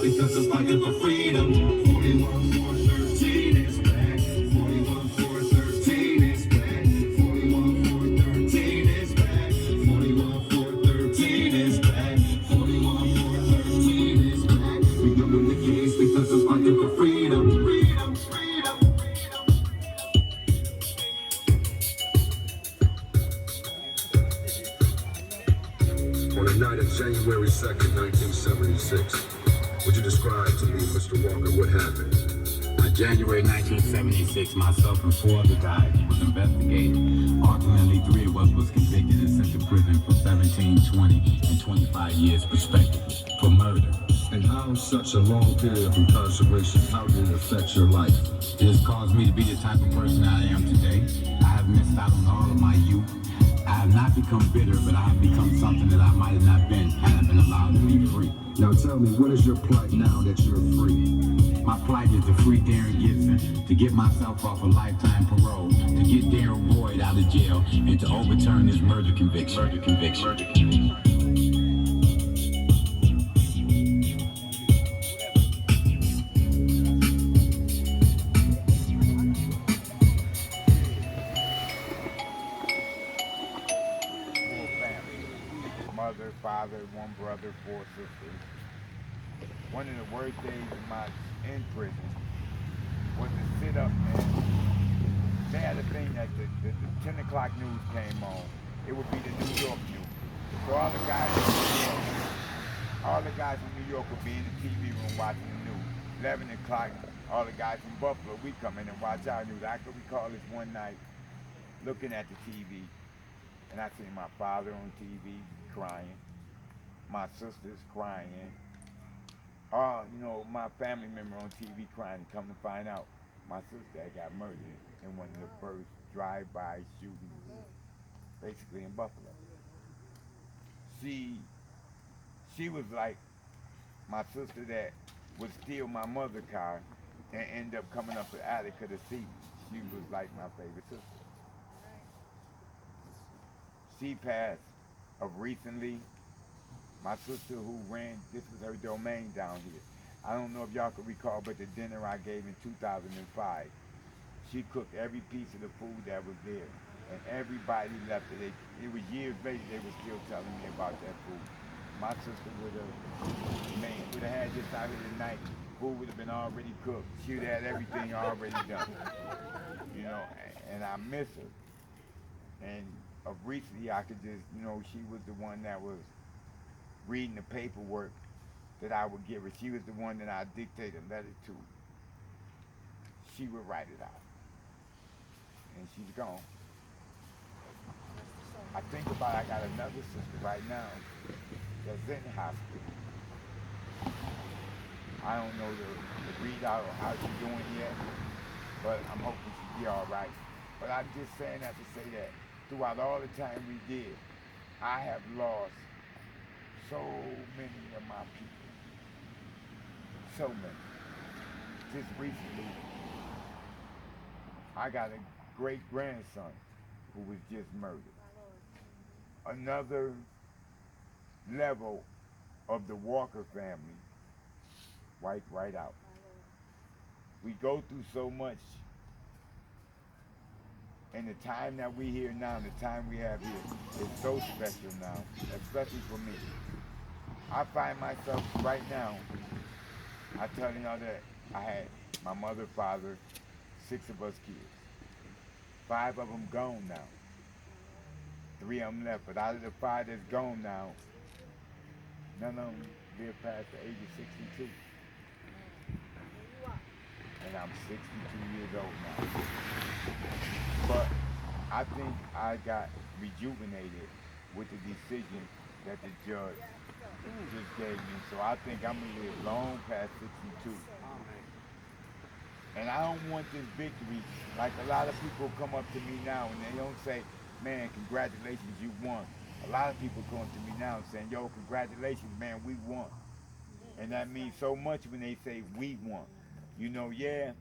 because I'm fighting for freedom. 41 413 is back. 41 413 is back. 41 413 is back. 41 413 is back. 41 413 is back. We doing the case because I'm fighting for freedom. Freedom, freedom, freedom. On the night of January 2nd, 1976, would you describe to me, Mr. Walker, what happened? On January 1976, myself and four other guys was investigated. Ultimately, three of us was convicted and sent to prison for 17, 20, and 25 years respectively for murder. And how such a long period of incarceration, how did it affect your life? It has caused me to be the type of person I am today. I have missed out on all of my youth. I have not become bitter, but I have become something that I might have not been had I been allowed to be free. Now tell me, what is your plight now that you're free? My plight is to free Darren Gibson, to get myself off a lifetime parole, to get Darren Boyd out of jail, and to overturn his murder conviction. Murder conviction. Murder conviction. Mother, father, one brother, four sisters. One of the worst days of my in prison was to sit up and they had a thing that the 10 o'clock news came on. It would be the New York news. So all the guys from New York would be in the TV room watching the news. 11 o'clock, all the guys from Buffalo, we come in and watch our news. I can recall this one night looking at the TV and I seen my father on TV crying, my sisters crying, my family member on TV crying, and come to find out my sister had got murdered in one of the first drive-by shootings, basically in Buffalo. She was like my sister that would steal my mother's car and end up coming up the attic of the seat. She was like my favorite sister. She passed of recently. My sister who ran, this was her domain down here. I don't know if y'all can recall, but the dinner I gave in 2005, she cooked every piece of the food that was there. And everybody left it. It was years later they were still telling me about that food. My sister would have had this out here tonight. Food would have been already cooked. She would have had everything already done. And I miss her. And of recently I could just, she was the one that was reading the paperwork that I would give her. She was the one that I dictated a letter to. She would write it out. And she's gone. I think about it, I got another sister right now that's in hospital. I don't know the readout or how she's doing yet, but I'm hoping she'll be all right. But I'm just saying that to say that throughout all the time we did, I have lost so many of my people. So many. Just recently, I got a great-grandson who was just murdered. Another level of the Walker family wiped right out. We go through so much, and the time that we here now, the time we have here, is so special now, especially for me. I find myself right now, I telling y'all that I had my mother, father, 6 of us kids. 5 of them gone now. 3 of them left, but out of the 5 that's gone now, none of them live past the age of 62. And I'm 62 years old now. But I think I got rejuvenated with the decision that the judge just gave me. So I think I'm gonna live long past 62. And I don't want this victory, like a lot of people come up to me now and they don't say, man, congratulations, you won. A lot of people come up to me now saying, yo, congratulations, man, we won. And that means so much when they say we won. Yeah,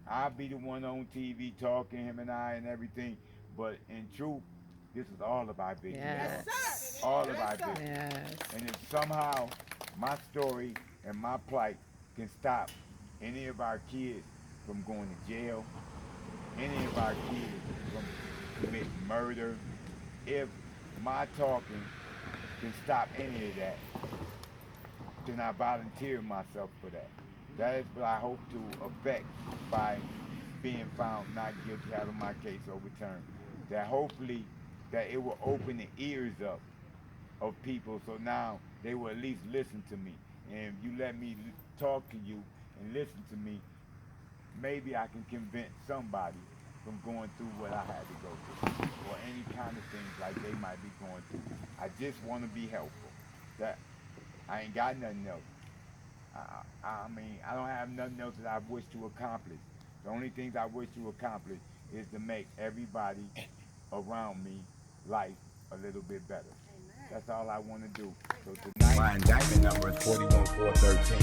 I'll be the one on TV talking, him and I and everything, but in truth, this is all about victory. Yes. All about victory. Yes. And if somehow my story and my plight can stop any of our kids from going to jail, any of our kids from committing murder. If my talking can stop any of that, then I volunteer myself for that. That is what I hope to affect by being found not guilty, having my case overturned. That hopefully that it will open the ears up of people, so now they will at least listen to me. And if you let me talk to you and listen to me, maybe I can convince somebody from going through what I had to go through, or any kind of things like they might be going through. I just want to be helpful. That I ain't got nothing else. I mean, I don't have nothing else that I wish to accomplish. The only things I wish to accomplish is to make everybody around me life a little bit better. Amen. That's all I want to do. So tonight, My indictment number is 41413.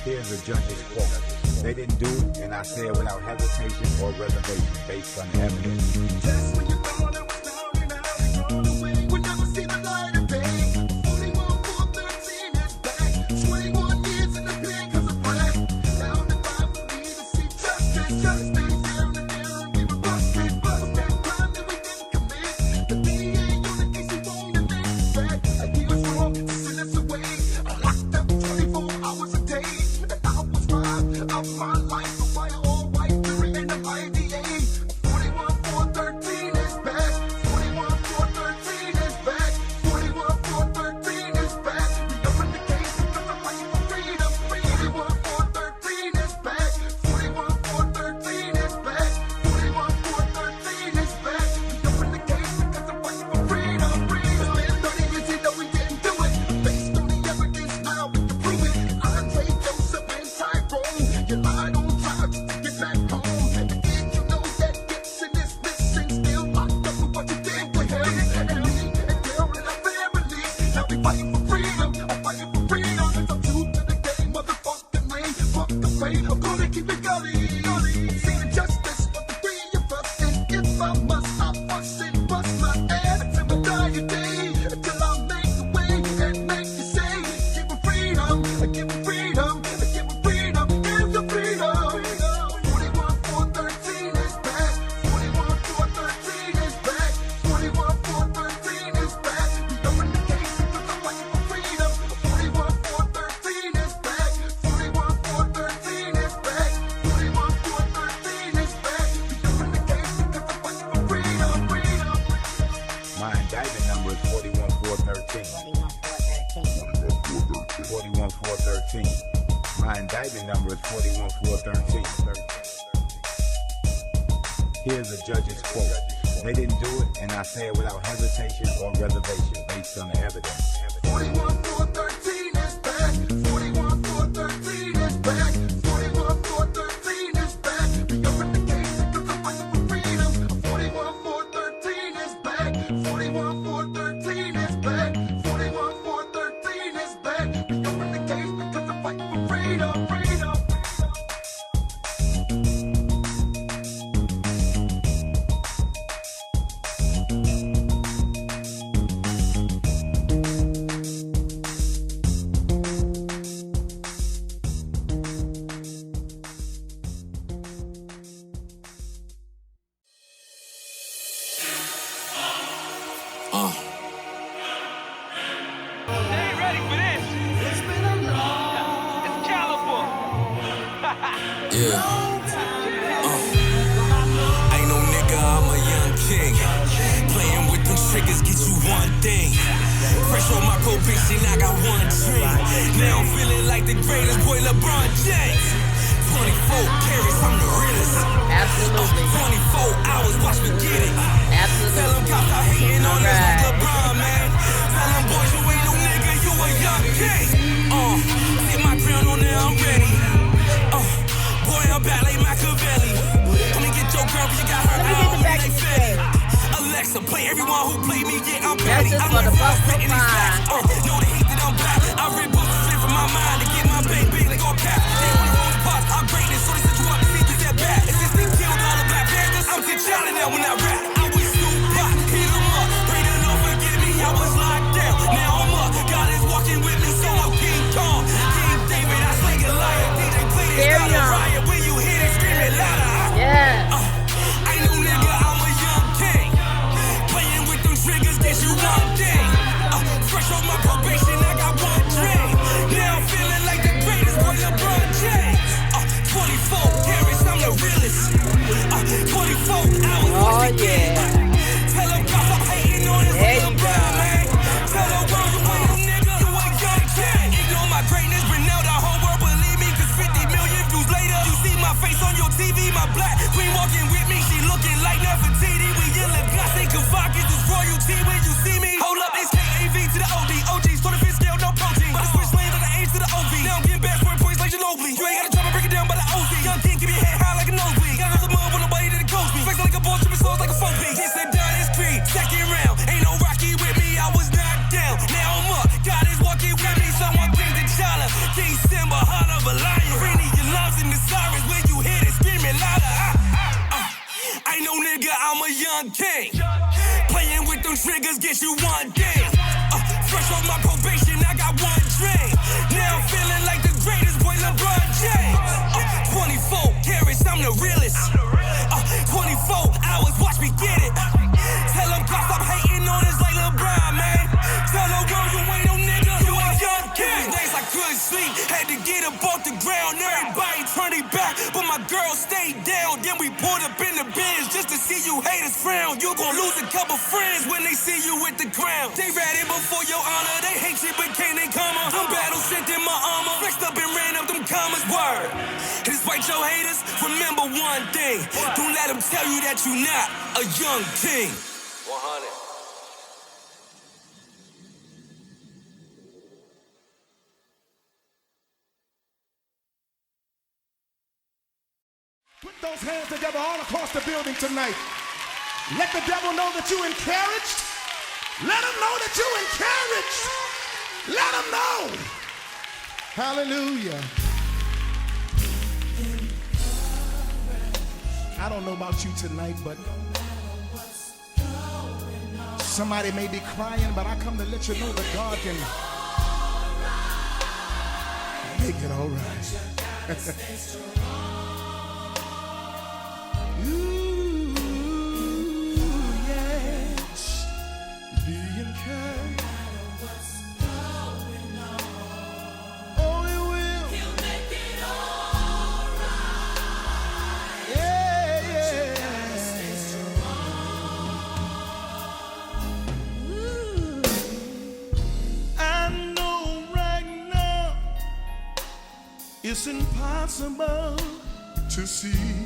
Here's the judge's quote. They didn't do it, and I say it without hesitation or reservation based on the evidence. Just when you thought it was down and out and gone away, we never see the light of day. 41-4-13 is back. 21 years in the pen 'cause of black. Now the time for me to see justice. Just stay down and down. We were busted, busted. Crime that we didn't commit. The DA on the case, he won't admit back. He was wrong to send us away. I locked up 24 hours a day. And I was robbed of my life. So why all white jury and the IDA? 41-4-13 is back. 41-4-13 is back. 41-4-13 is back. We open the case because I'm fighting for freedom. 41-4-13 is back. 41-4-13 is back. 41-4-13 is back. We open the case because I'm fighting for freedom. It's been 30 years that we didn't do it. Based on the evidence, now we can prove it. Andre, Joseph, and Tyrone, you lied on trial just to get back home. And did you know that Gibson is missing, still locked up for what you did with him? And me and Daryl and our family, now we fighting for freedom. I'm fighting for freedom. It's a truth to the game, motherfucking lane. Fuck the fate, I'm gonna keep it going. Seeing justice for the three of us, and if I must, I'll fuss and bust my ass until I die today. Until I make the way and make you say, give me freedom, give me freedom, give me freedom, give you freedom. 41-4-13 is back. 41-4-13 is back. 41-4-13 is back. We open the case because I'm fighting for freedom. 41-4-13 is back. 41-4-13 is back. 41-4-13 is back. We open the case because I'm fighting for freedom. My indictment number is 41413. 41413. My indictment number is 41413. Here's the judge's quote. They didn't do it, and I say it without hesitation or reservation based on the evidence. 41-4-13 is back. 41-4-13 is back. 41-4-13 is back. We open the case because I'm fighting for freedom. 41-4-13 is back. 41-4-13 is back. 41-4-13 is back. We open the case because I'm fighting for freedom. Freedom. They ain't ready for this. It's Caliber. Yeah. Ain't no nigga, I'm a young king. Playing with them triggers get you one thing. Fresh on my probation, I got one dream. Now I'm feeling like the greatest boy, LeBron James. 24 carats, I'm the realest. Absolutely. 24 hours, watch me get it. Absolutely. Tell them cops I hating on us like Alright. LeBron, man. Tell them boys you ain't no nigga, you a young king. Get my crown on there, I'm ready. Boy, I'm back like Machiavelli. Come and get your girl, cause you got her Let me get out the back like to Fetty. say. Alexa, play everyone who play me, yeah, I'm That's petty. just I'm for the like bus spitting these facts. Know the heat that I'm back. I rip books straight from my mind to get my bank big like all cap. They only roll spots, I'm greatness, so they set you up to see you step back. And since they killed all the Black Panthers, I'm T'Challa now when I rap. I was Tupac, hit 'em up, pray the Lord forgive me, I was locked down. Now I'm up, God is walking with me, so I'm King Kong. King never lying. Rainy your lungs in the sirens when you hear it screaming louder. I know nigga, I'm a young king. Playing with them triggers gets you one thing. Fresh off my probation, I got one dream. Now I'm feeling like the greatest boy, LeBron James. 24 carats, I'm the realest. 24 hours, watch me get it. Tell them God stop hating on us like LeBron, man. Tell the world you ain't no nigga, you a young king. Days I couldn't sleep, had to get up off the ground. Everybody turned their back, but my girl stayed down. Then we pulled up in the Benz just to see you haters frown. You gon' lose a couple friends when they see you with the crown. They ready before your honor, they hate you but can't they come on. Them battles sent in my armor, flexed up and ran up them commas, word. Despite your haters, remember one thing. Don't let them tell you that you not a young king. 100. Put those hands together all across the building tonight. Let the devil know that you encouraged. Let him know that you encouraged. Let him know. Hallelujah. I don't know about you tonight, but somebody may be crying, but I come to let you know that God can make it all right. Ooh, yes, be encouraged. Oh, it will. He'll make it all right. Yeah, yeah. Ooh, I know right now it's impossible to see.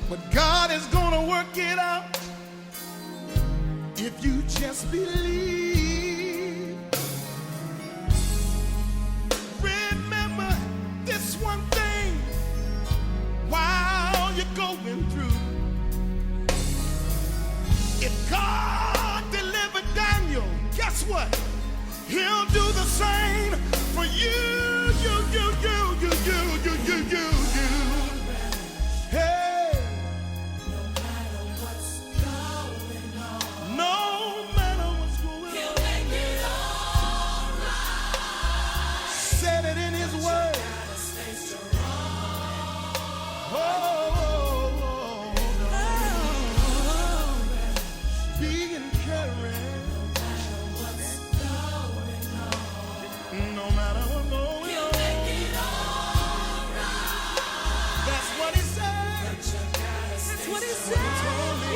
But God is gonna work it out if you just believe. Remember this one thing while you're going through. If God delivered Daniel, guess what? He'll do the same for you. Hey. No matter what's going on, he'll make it all right. Said it in his word. Be encouraged. No matter what's going on, he'll make it all right. That's what he said. That's what he said. He told me.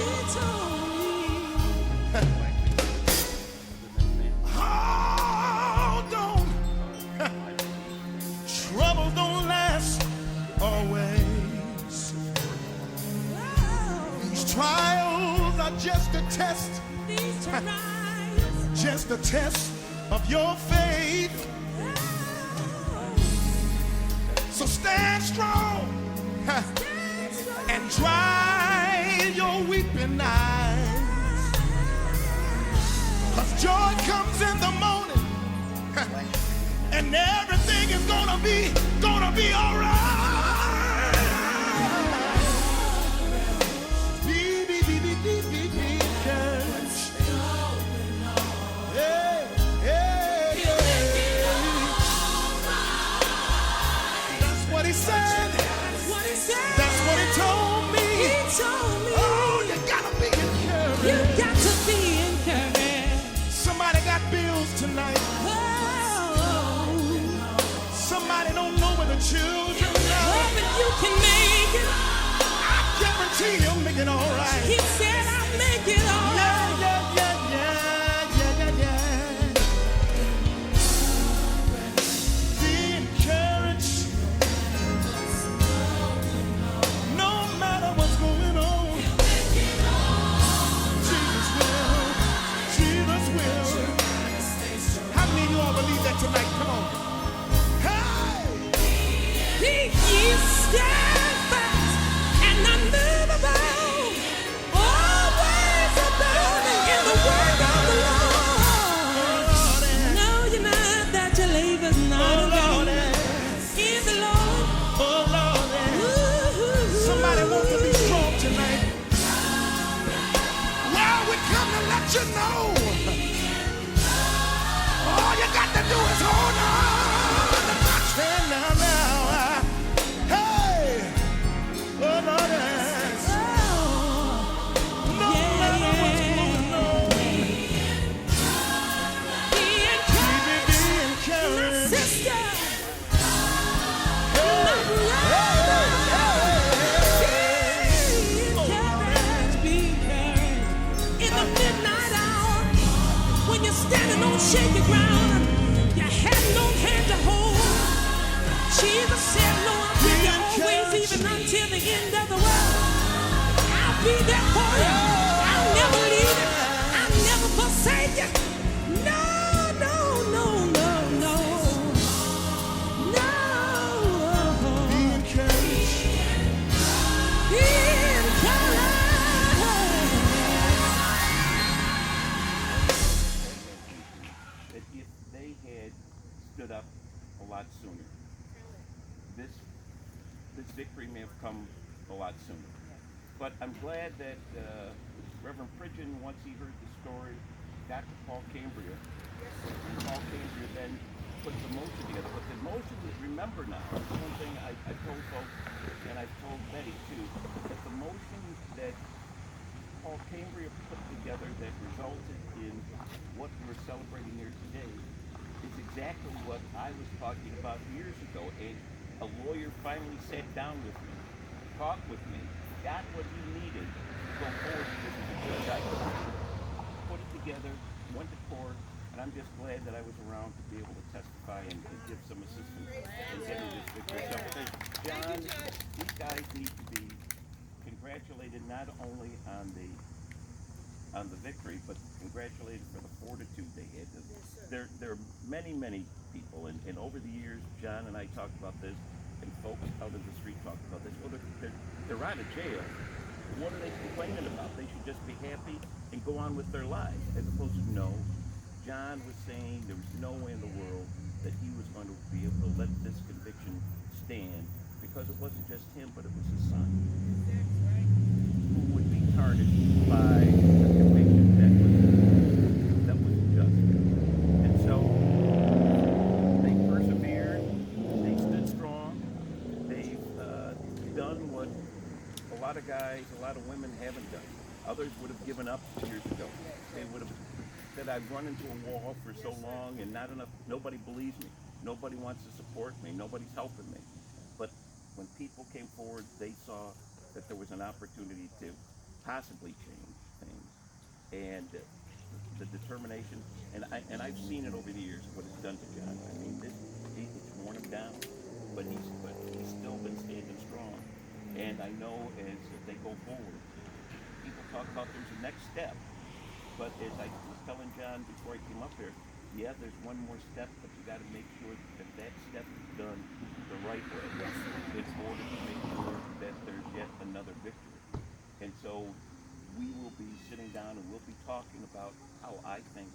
Hold on. Troubles don't last always. These trials are just a test. Just a test of your faith. So stand strong and dry your weeping eyes. 'Cause joy comes in the morning and everything is gonna be all right. Be encouraged. Hey, hey, hey. That's what he said. That's what he told me. Oh, you gotta be encouraged. You got to be encouraged. Somebody got bills tonight. Somebody don't know where the children are. But you can make it. I guarantee he'll make it all right. He said I'll make it all right. Yeah. Be encouraged. No matter what's going on. Jesus will. How many of you all believe that tonight? Come on. Hey! Be ye steadfast and unmovable, always abounding in the word of the Lord. No, you're not that you're lazy. sister. In the midnight hour, when you're standing on shaky ground, you have no hand to hold. Jesus said, no, I'll be there always, even until the end of the world. I'll be there for you. I'll never leave you. I'll never forsake you. No, no, no, no, no. No. Be encouraged. Be encouraged. That if they had stood up a lot sooner, this victory may have come a lot sooner. But I'm glad that Reverend Pridgeon, once he heard the story, got to Paul Cambria, and Paul Cambria then put the motion together. But the motion, remember now, that's one thing I told folks, and I told Betty too, that the motion that Paul Cambria put together that resulted in what we're celebrating here today is exactly what I was talking about years ago. And a lawyer finally sat down with me, talked with me, got what he needed to go forward with the judge. I put it together, went to court, and I'm just glad that I was around to be able to testify and give some assistance in getting this victory. So, John, these guys need to be congratulated not only on the victory, but congratulated for the fortitude they had. There are many people, and over the years, John and I talked about this, and folks out in the street talked about this. Well, they're out of jail. What are they complaining about? They should just be happy and go on with their lives, as opposed to no. John was saying there was no way in the world that he was going to be able to let this conviction stand, because it wasn't just him, but it was his son, who would be tarnished by a conviction that was just. And so they persevered, they stood strong, they've done what a lot of guys, a lot of women haven't done. Others would have given up years ago. They would have said, I've run into a wall for so long and not enough, nobody believes me. Nobody wants to support me. Nobody's helping me. But when people came forward, they saw that there was an opportunity to possibly change things. And the determination, and I've seen it over the years, what it's done to John. I mean, it's worn him down, but he's still been standing strong. And I know as they go forward, people talk about there's a next step. But as I was telling John before I came up here, yeah, there's one more step, but you got to make sure that step is done the right way in order to make sure that there's yet another victory. And so we will be sitting down and we'll be talking about how I think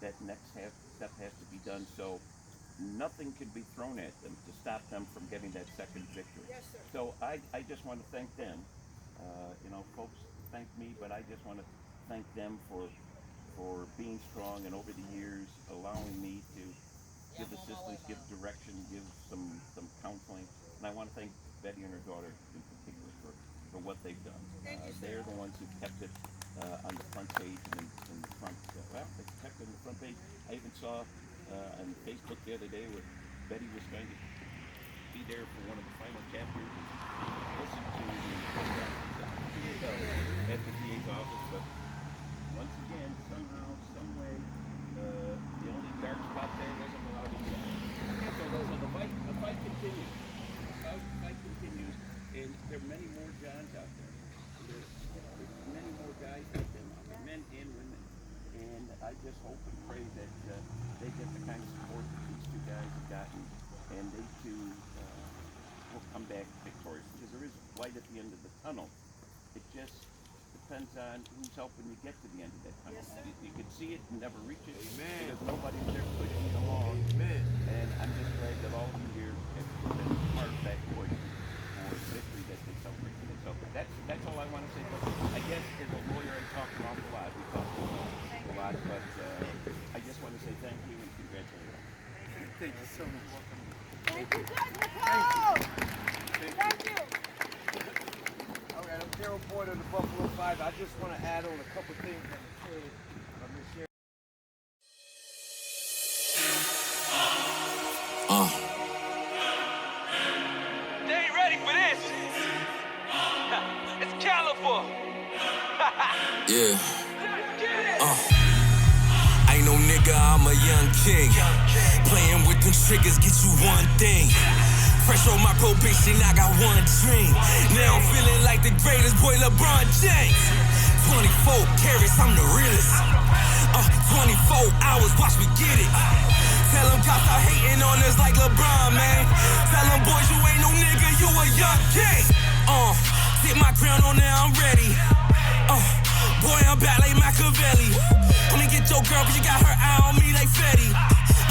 that next step has to be done. So nothing can be thrown at them to stop them from getting that second victory. Yes, sir. So I just want to thank them. Folks thank me, but I just want to thank them for being strong, and over the years allowing me to give assistance, give direction, give some counseling. And I want to thank Betty and her daughter in particular for what they've done. They're the ones who kept it on the front page and in the front. They kept it on the front page. I even saw on Facebook the other day where Betty was going to be there for one of the final chapters and listen to the program at the DA's office. But once again, somehow, some way, the only dark spot there wasn't allowed to shine. So the fight continues. The fight continues, and there are many more Johns out there. There's many more guys like them out there, men and women. And I just hope and pray that they get the kind of support that these two guys have gotten, and they too will come back victorious. Because there is light at the end of the tunnel. It just depends on who's helping you get to the end of that tunnel. Yes, you can see it and never reach it. Amen. Because nobody's there pushing you along. Amen. And I'm just glad that all of you here have been part of that push for victory that they celebrate today. So that's all I want to say. But I guess as a lawyer, I talk an awful lot. We talk a lot, but I just want to say thank you and congratulations. Thank you so much. Thank you, Judge Nicole! Thank you. All right, I'm Daryl Boyd of the Buffalo 5. I just want to add on a couple things that were said by Ms. Sherry. Yeah. Ain't no nigga, I'm a young king. Playing with them triggers, get you one thing. Fresh on my probation, I got one dream. Now I'm feeling like the greatest boy, LeBron James. 24 carats, I'm the realest. 24 hours, watch me get it. Tell them cops start hating on us like LeBron, man. Tell them boys you ain't no nigga, you a young king. Sit my crown on there, I'm ready. Boy, I'm back like Machiavelli. Come and get your girl, but you got her eye on me like Fetty.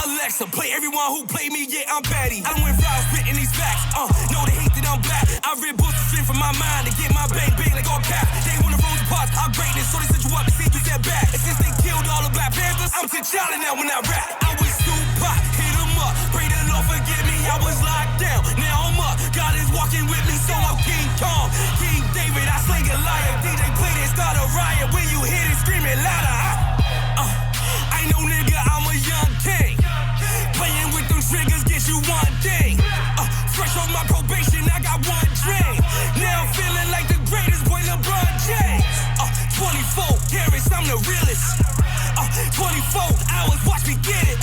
Alexa, play everyone who played me, yeah, I'm Betty. I done went round spitting these facts. Know they hate that I'm back. I read books to strength from my mind to get my bang big like all cap. They wanna roll the parts, I'm greatness, so they set you up to see you step back. And since they killed all the Black Panthers, I'm T'Challa now when I rap. I was Tupac, hit 'em up, pray the Lord forgive me, I was locked down, now I'm up. God is walking with me, so I'm King Kong, King David, I slay Goliath. DJ play that, start a riot, when you hear it, screaming louder. I know nigga, I'm a young king. Playing with them triggers, get you one thing. Fresh off my probation, I got one dream. Now I'm feeling like the greatest boy, LeBron James. 24 carats, I'm the realest. 24 hours, watch me get it.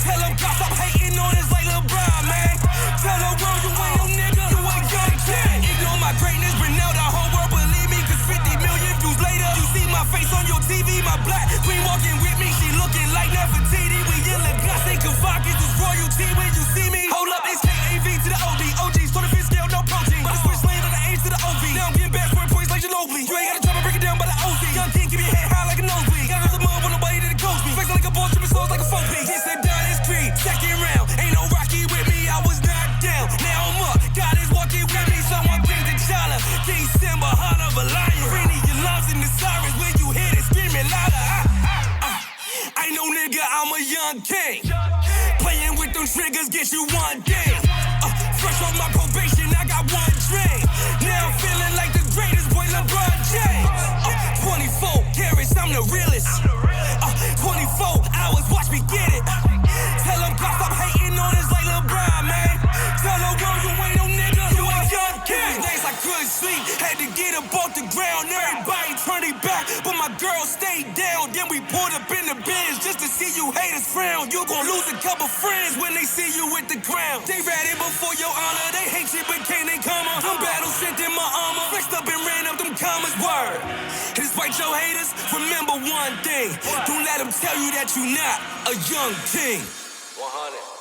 Tell them God stop hating on us like LeBron, man. Tell the world you ain't no nigga, you a young king. Ignore my greatness, but now the whole world believe me. Cause 50 million views later, you see my face on your TV. My black queen walking with me, she looking like Nefertiti. We yelling glass, they Kavakis, this royalty when you see me. Hold up, it's KAV to the OD. OG's to the fifth scale, no protein. But I switch lane to the H to the OV. Now I'm getting back scoring points like Ginobili. You ain't gotta try to break it down by the OC. Young king, keep your head high like a nosebleed. Got another mud, want nobody to coach me. Flexing like a ball, tripping souls like a 4P. This and done, it's Creed. Second round, ain't no Rocky with me, I was knocked down. Now I'm up, God is walking with me, so I'm King T'Challa. King Simba, heart of a lion. Bringing your lungs in the sirens when you hear it screaming louder. I know nigga, I'm a young king. Playing with them triggers, get you one thing. Fresh off my probation, I got one dream. Now I'm feeling like the greatest boy, LeBron James. 24 carats, I'm the realest. 24 hours, watch me get it. Tell them God stop hating on us like LeBron, man. Tell the world you ain't no nigga, you a young king. Days I couldn't sleep, had to get up off the ground. Everybody turned it back, but my girl stayed down. Then we pulled up in the Benz just to see you haters frown. You gon' lose a couple friends when they see you with the crown. They ready before your honor, they hate you but can't they come on. Some battles sent in my armor, flexed up and ran up them commas, word. Despite your haters, remember one thing. Don't let them tell you that you not a young king. 100.